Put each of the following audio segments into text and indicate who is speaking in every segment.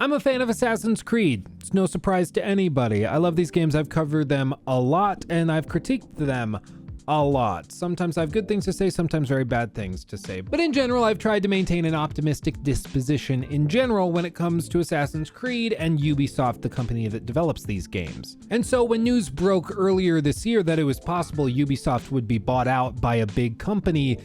Speaker 1: I'm a fan of Assassin's Creed. It's no surprise to anybody. I love these games. I've covered them a lot and I've critiqued them a lot. Sometimes I have good things to say, sometimes very bad things to say. But in general, I've tried to maintain an optimistic disposition in general when it comes to Assassin's Creed and Ubisoft, the company that develops these games. And so when news broke earlier this year that it was possible Ubisoft would be bought out by a big company,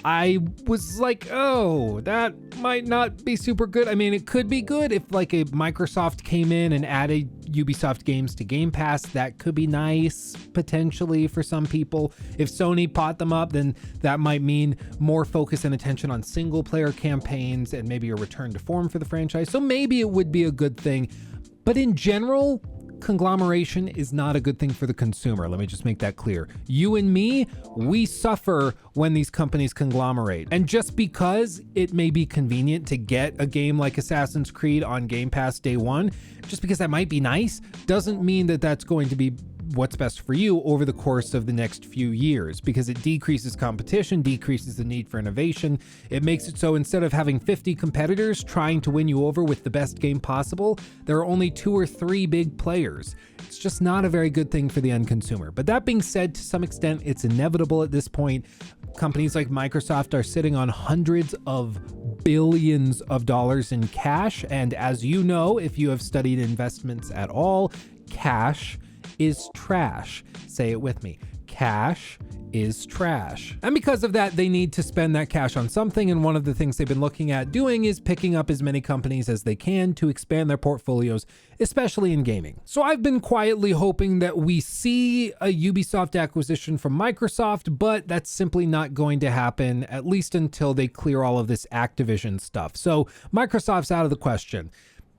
Speaker 1: I was like, oh, that might not be super good. I mean, it could be good if like a Microsoft came in and added Ubisoft games to Game Pass. That could be nice, potentially, for some people. If Sony bought them up, then that might mean more focus and attention on single player campaigns and maybe a return to form for the franchise. So maybe it would be a good thing. But in general, conglomeration is not a good thing for the consumer. Let me just make that clear. You and me, we suffer when these companies conglomerate. And just because it may be convenient to get a game like Assassin's Creed on Game Pass day one, just because that might be nice, doesn't mean that that's going to be what's best for you over the course of the next few years, because it decreases competition, decreases the need for innovation. It makes it so instead of having 50 competitors trying to win you over with the best game possible, there are only 2 or 3 big players. It's just not a very good thing for the end consumer. But that being said, to some extent, it's inevitable at this point. Companies like Microsoft are sitting on hundreds of billions of dollars in cash. And as you know, if you have studied investments at all, cash is trash. Say it with me. Cash is trash. And because of that, they need to spend that cash on something. And one of the things they've been looking at doing is picking up as many companies as they can to expand their portfolios, especially in gaming. So I've been quietly hoping that we see a Ubisoft acquisition from Microsoft, but that's simply not going to happen, at least until they clear all of this Activision stuff. So Microsoft's out of the question.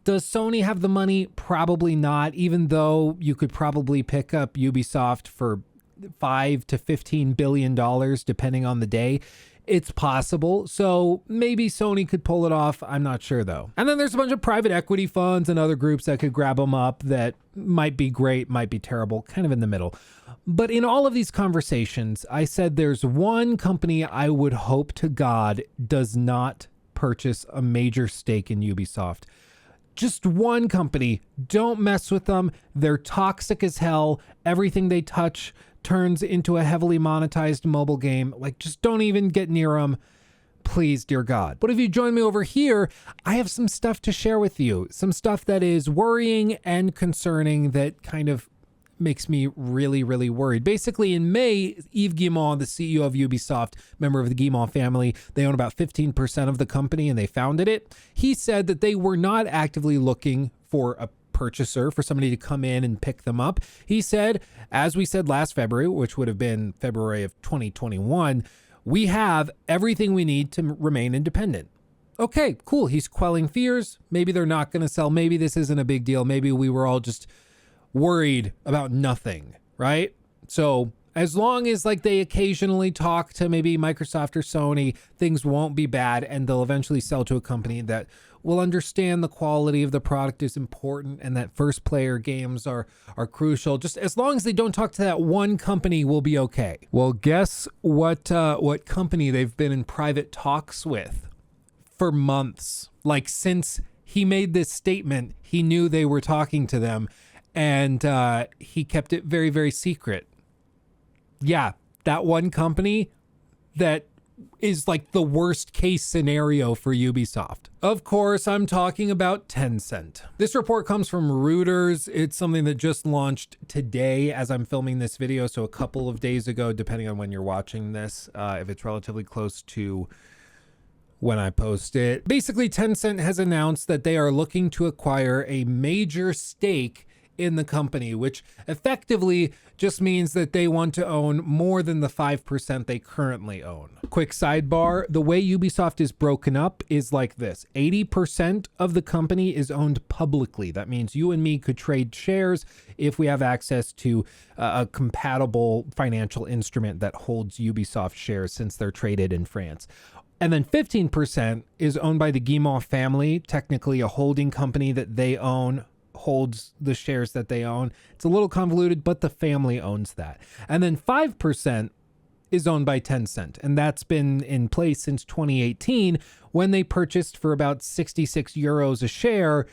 Speaker 1: Does Sony have the money? Probably not, even though you could probably pick up Ubisoft for $5 to $15 billion, depending on the day. It's possible. So maybe Sony could pull it off. I'm not sure though. And then there's a bunch of private equity funds and other groups that could grab them up that might be great, might be terrible, kind of in the middle. But in all of these conversations, I said there's one company I would hope to God does not purchase a major stake in Ubisoft. Just one company. Don't mess with them. They're toxic as hell. Everything they touch turns into a heavily monetized mobile game. Like, just don't even get near them. Please, dear God. But if you join me over here, I have some stuff to share with you. Some stuff that is worrying and concerning that kind of makes me really, really worried. Basically, in May, Yves Guillemot, the CEO of Ubisoft, member of the Guillemot family, they own about 15% of the company and they founded it. He said that they were not actively looking for a purchaser, for somebody to come in and pick them up. He said, as we said last February, which would have been February of 2021, we have everything we need to remain independent. Okay, cool. He's quelling fears. Maybe they're not going to sell. Maybe this isn't a big deal. Maybe we were all just worried about nothing, right? So as long as like they occasionally talk to maybe Microsoft or Sony, things won't be bad and they'll eventually sell to a company that will understand the quality of the product is important and that first player games are crucial. Just as long as they don't talk to that one company, we'll be okay. Well, guess what company they've been in private talks with for months. Like since he made this statement, he knew they were talking to them. And he kept it very, very secret. Yeah, that one company that is like the worst case scenario for Ubisoft. Of course, I'm talking about Tencent. This report comes from Reuters. It's something that just launched today as I'm filming this video. So a couple of days ago, depending on when you're watching this, if it's relatively close to when I post it. Basically, Tencent has announced that they are looking to acquire a major stake in the company, which effectively just means that they want to own more than the 5% they currently own. Quick sidebar, the way Ubisoft is broken up is like this. 80% of the company is owned publicly. That means you and me could trade shares if we have access to a compatible financial instrument that holds Ubisoft shares since they're traded in France. And then 15% is owned by the Guillemot family, technically a holding company that they own, holds the shares that they own. It's a little convoluted, but the family owns that. And then 5% is owned by Tencent, and that's been in place since 2018 when they purchased for about 66 euros a share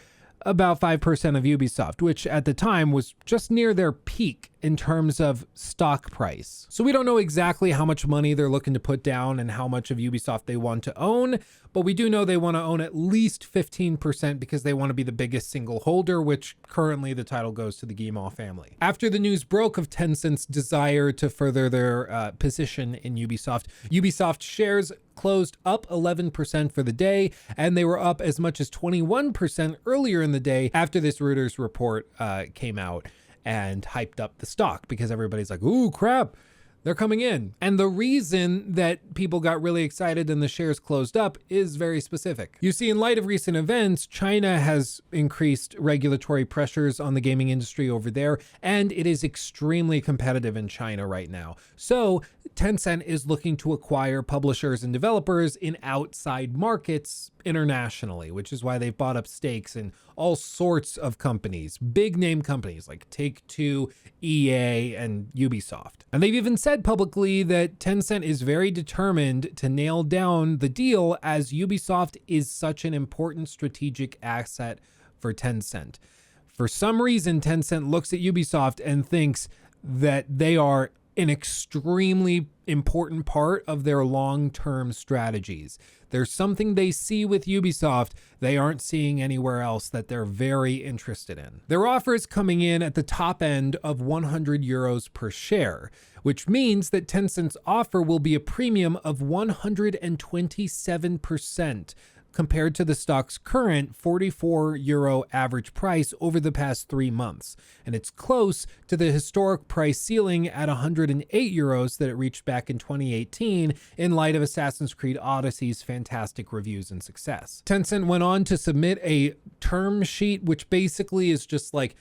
Speaker 1: about 5% of Ubisoft, which at the time was just near their peak in terms of stock price. So we don't know exactly how much money they're looking to put down and how much of Ubisoft they want to own, but we do know they want to own at least 15% because they want to be the biggest single holder, which currently the title goes to the Guillemot family. After the news broke of Tencent's desire to further their position in Ubisoft, Ubisoft shares closed up 11% for the day, and they were up as much as 21% earlier in the day after this Reuters report came out and hyped up the stock because everybody's like, ooh, crap, they're coming in. And the reason that people got really excited and the shares closed up is very specific. You see, in light of recent events, China has increased regulatory pressures on the gaming industry over there, and it is extremely competitive in China right now. So Tencent is looking to acquire publishers and developers in outside markets internationally, which is why they've bought up stakes in all sorts of companies, big name companies like Take-Two, EA, and Ubisoft. And they've even said publicly that Tencent is very determined to nail down the deal, as Ubisoft is such an important strategic asset for Tencent. For some reason, Tencent looks at Ubisoft and thinks that they are an extremely important part of their long-term strategies. There's something they see with Ubisoft they aren't seeing anywhere else that they're very interested in. Their offer is coming in at the top end of 100 euros per share, which means that Tencent's offer will be a premium of 127% compared to the stock's current 44 euro average price over the past 3 months. And it's close to the historic price ceiling at 108 euros that it reached back in 2018 in light of Assassin's Creed Odyssey's fantastic reviews and success. Tencent went on to submit a term sheet, which basically is just like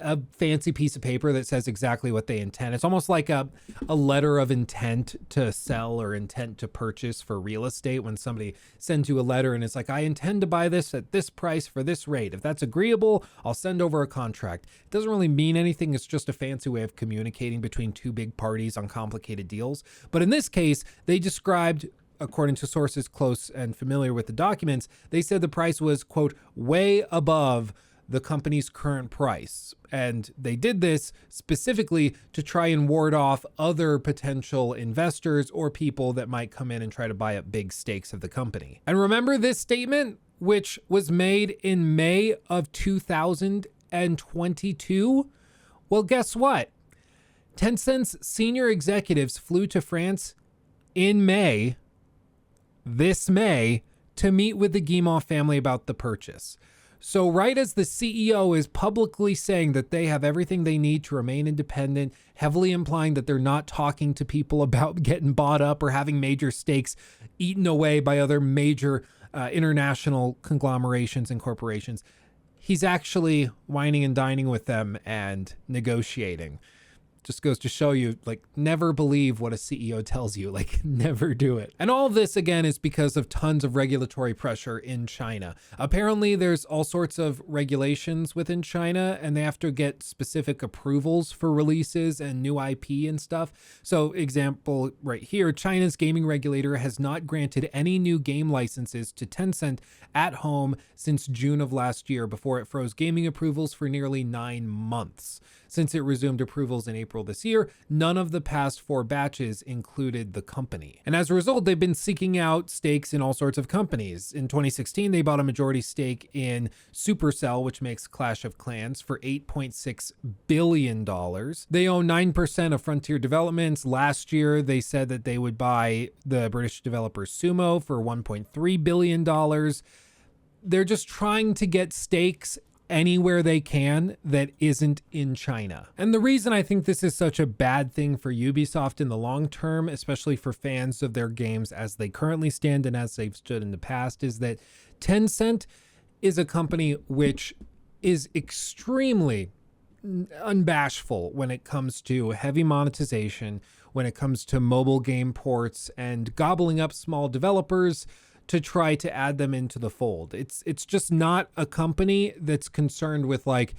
Speaker 1: a fancy piece of paper that says exactly what they intend. It's almost like a letter of intent to sell or intent to purchase for real estate, when somebody sends you a letter and it's like, I intend to buy this at this price for this rate. If that's agreeable, I'll send over a contract. It doesn't really mean anything. It's just a fancy way of communicating between two big parties on complicated deals. But in this case, they described, according to sources close and familiar with the documents, they said the price was, quote, way above the company's current price. And they did this specifically to try and ward off other potential investors or people that might come in and try to buy up big stakes of the company. And remember this statement, which was made in May of 2022? Well, guess what? Tencent's senior executives flew to France in May, this May, to meet with the Guillemot family about the purchase. So right as the CEO is publicly saying that they have everything they need to remain independent, heavily implying that they're not talking to people about getting bought up or having major stakes eaten away by other major international conglomerations and corporations, he's actually whining and dining with them and negotiating. Just goes to show you, like, never believe what a CEO tells you, like, never do it. And all of this, again, is because of tons of regulatory pressure in China. Apparently, there's all sorts of regulations within China, and they have to get specific approvals for releases and new IP and stuff. So, example right here, China's gaming regulator has not granted any new game licenses to Tencent at home since June of last year, before it froze gaming approvals for nearly 9 months. Since it resumed approvals in April this year, none of the past 4 batches included the company. And as a result, they've been seeking out stakes in all sorts of companies. In 2016, they bought a majority stake in Supercell, which makes Clash of Clans, for $8.6 billion. They own 9% of Frontier Developments. Last year, they said that they would buy the British developer Sumo for $1.3 billion. They're just trying to get stakes anywhere they can that isn't in China. And the reason I think this is such a bad thing for Ubisoft in the long term, especially for fans of their games as they currently stand and as they've stood in the past, is that Tencent is a company which is extremely unbashful when it comes to heavy monetization, when it comes to mobile game ports and gobbling up small developers to try to add them into the fold. It's just not a company that's concerned with like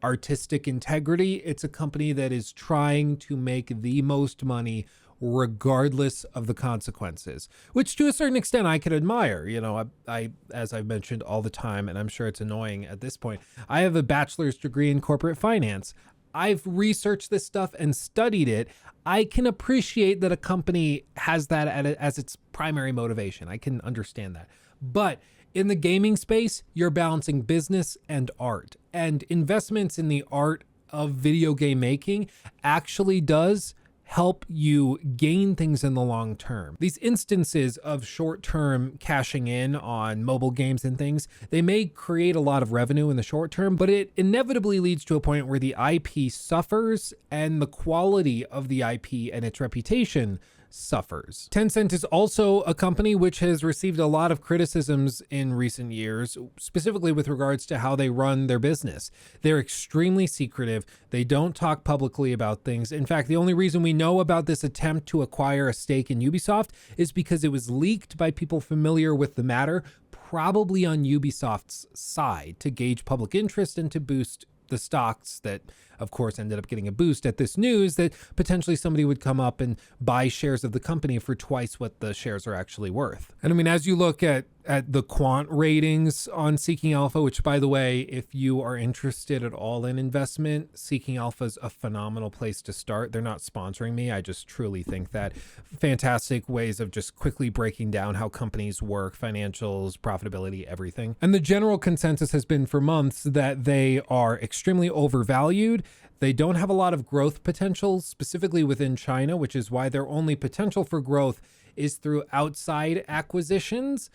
Speaker 1: artistic integrity. It's a company that is trying to make the most money regardless of the consequences, which to a certain extent I could admire. You know, I as I've mentioned all the time, and I'm sure it's annoying at this point, I have a bachelor's degree in corporate finance. I've researched this stuff and studied it. I can appreciate that a company has that as its primary motivation. I can understand that. But in the gaming space, you're balancing business and art, and investments in the art of video game making actually does help you gain things in the long term. These instances of short-term cashing in on mobile games and things, they may create a lot of revenue in the short term, but it inevitably leads to a point where the IP suffers and the quality of the IP and its reputation suffers. Tencent is also a company which has received a lot of criticisms in recent years, specifically with regards to how they run their business. They're extremely secretive. They don't talk publicly about things. In fact, the only reason we know about this attempt to acquire a stake in Ubisoft is because it was leaked by people familiar with the matter, probably on Ubisoft's side, to gauge public interest and to boost the stocks that, of course, ended up getting a boost at this news that potentially somebody would come up and buy shares of the company for twice what the shares are actually worth. And I mean, as you look at the quant ratings on Seeking Alpha, which, by the way, if you are interested at all in investment, Seeking Alpha is a phenomenal place to start. They're not sponsoring me. I just truly think that fantastic ways of just quickly breaking down how companies work, financials, profitability, everything. And the general consensus has been for months that they are extremely overvalued. They don't have a lot of growth potential, specifically within China, which is why their only potential for growth is through outside acquisitions,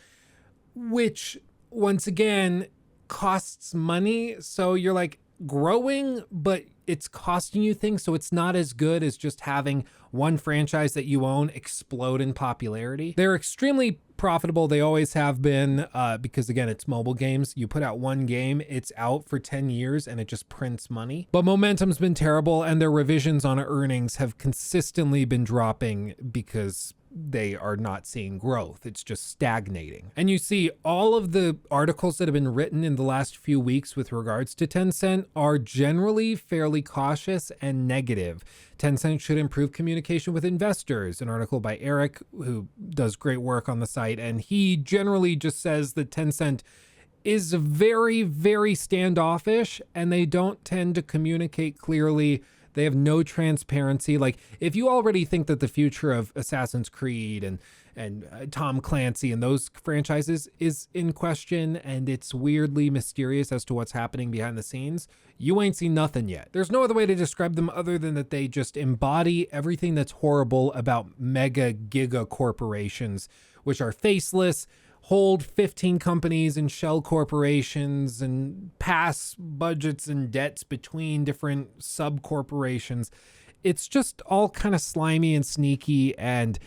Speaker 1: which once again costs money. So you're like growing, but it's costing you things. So it's not as good as just having one franchise that you own explode in popularity. They're extremely profitable. They always have been, because again, it's mobile games. You put out one game, it's out for 10 years and it just prints money. But momentum's been terrible, and their revisions on earnings have consistently been dropping because they are not seeing growth. It's just stagnating. And you see all of the articles that have been written in the last few weeks with regards to Tencent are generally fairly cautious and negative. Tencent should improve communication with investors. An article by Eric, who does great work on the site, and he generally just says that Tencent is very, very standoffish and they don't tend to communicate clearly. They have no transparency. Like, if you already think that the future of Assassin's Creed and Tom Clancy and those franchises is in question, and it's weirdly mysterious as to what's happening behind the scenes, you ain't seen nothing yet. There's no other way to describe them other than that they just embody everything that's horrible about mega giga corporations, which are faceless, hold 15 companies and shell corporations and pass budgets and debts between different sub corporations. It's just all kind of slimy and sneaky, and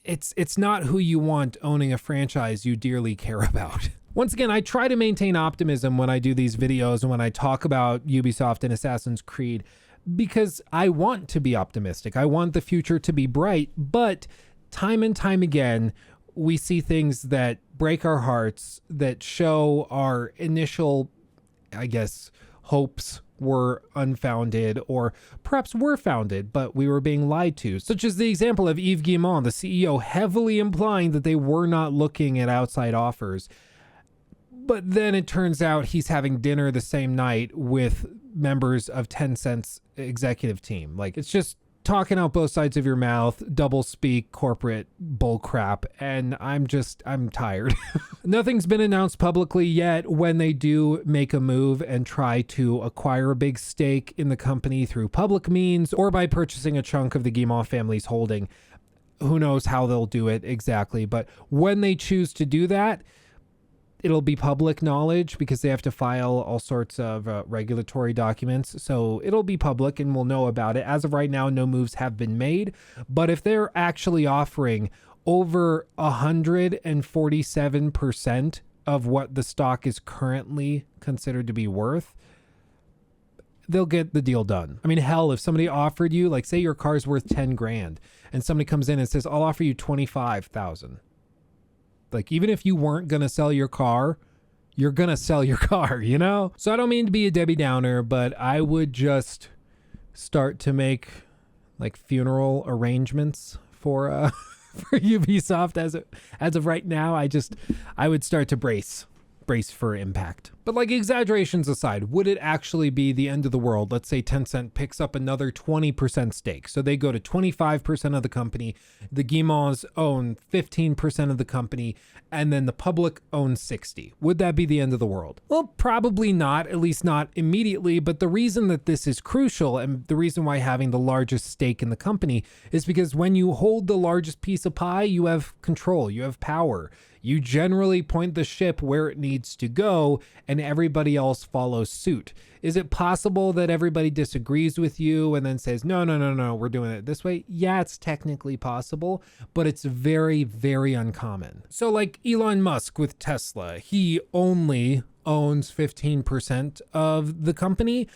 Speaker 1: it's not who you want owning a franchise you dearly care about. Once again, I try to maintain optimism when I do these videos and when I talk about Ubisoft and Assassin's Creed, because I want to be optimistic. I want the future to be bright, but time and time again, we see things that break our hearts, that show our initial, I guess, hopes were unfounded, or perhaps were founded, but we were being lied to, such as the example of Yves Guillemot, the CEO, heavily implying that they were not looking at outside offers. But then it turns out he's having dinner the same night with members of Tencent's executive team. Like, it's just talking out both sides of your mouth, double speak, corporate bull crap, and I'm tired. Nothing's been announced publicly yet when they do make a move and try to acquire a big stake in the company through public means or by purchasing a chunk of the Guillemot family's holding. Who knows how they'll do it exactly, but when they choose to do that, it'll be public knowledge because they have to file all sorts of regulatory documents. So it'll be public and we'll know about it. As of right now, no moves have been made. But if they're actually offering over 147% of what the stock is currently considered to be worth, they'll get the deal done. I mean, hell, if somebody offered you, like, say your car's worth 10 grand and somebody comes in and says, I'll offer you 25,000. Like, even if you weren't going to sell your car, you're going to sell your car, you know? So I don't mean to be a Debbie Downer, but I would just start to make like funeral arrangements for for Ubisoft as of right now. I would start to brace for impact. But like, exaggerations aside, would it actually be the end of the world? Let's say Tencent picks up another 20% stake. So they go to 25% of the company, the Guillemots own 15% of the company, and then the public owns 60. Would that be the end of the world? Well, probably not, at least not immediately. But the reason that this is crucial, and the reason why having the largest stake in the company, is because when you hold the largest piece of pie, you have control, you have power. You generally point the ship where it needs to go, and everybody else follows suit. Is it possible that everybody disagrees with you and then says, no, we're doing it this way? Yeah, it's technically possible, but it's very, very uncommon. So like Elon Musk with Tesla, he only owns 15% of the company.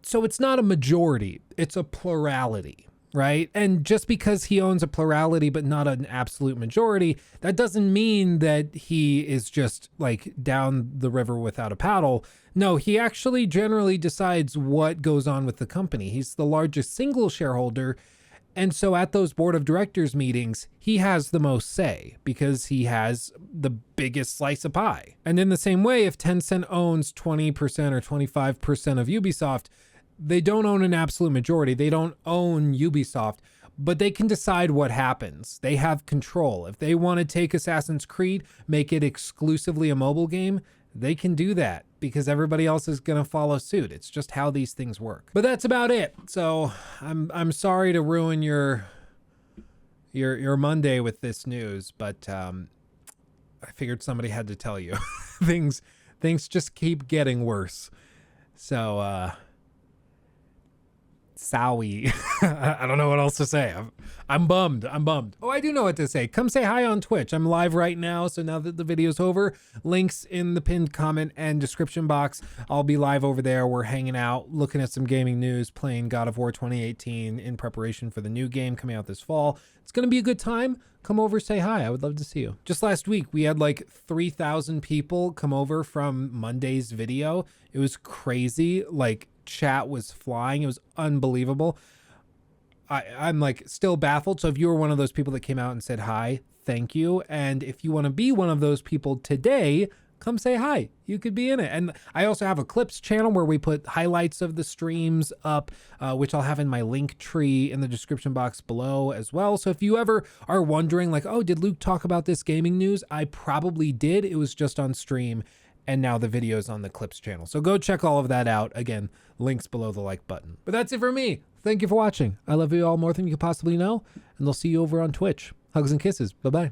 Speaker 1: So it's not a majority, it's a plurality. Right? And just because he owns a plurality but not an absolute majority, that doesn't mean that he is just like down the river without a paddle. No, he actually generally decides what goes on with the company. He's the largest single shareholder. And so at those board of directors meetings, he has the most say because he has the biggest slice of pie. And in the same way, if Tencent owns 20% or 25% of Ubisoft, they don't own an absolute majority. They don't own Ubisoft, but they can decide what happens. They have control. If they want to take Assassin's Creed, make it exclusively a mobile game, they can do that because everybody else is going to follow suit. It's just how these things work. But that's about it. So I'm sorry to ruin your Monday with this news, but I figured somebody had to tell you. things just keep getting worse. So Sowie. I don't know what else to say. I'm bummed. Oh, I do know what to say. Come say hi on Twitch. I'm live right now. So now that the video's over, links in the pinned comment and description box. I'll be live over there. We're hanging out, looking at some gaming news, playing God of War 2018 in preparation for the new game coming out this fall. It's going to be a good time. Come over, say hi. I would love to see you. Just last week, we had like 3,000 people come over from Monday's video. It was crazy. Like, chat was flying. It was unbelievable. I'm like still baffled. So if you were one of those people that came out and said hi, thank you. And if you want to be one of those people today, come say hi. You could be in it. And I also have a clips channel where we put highlights of the streams up, which I'll have in my link tree in the description box below as well. So if you ever are wondering like, oh, did Luke talk about this gaming news? I probably did. It was just on stream. And now the video's on the Clips channel. So go check all of that out. Again, links below the like button. But that's it for me. Thank you for watching. I love you all more than you could possibly know. And I'll see you over on Twitch. Hugs and kisses. Bye-bye.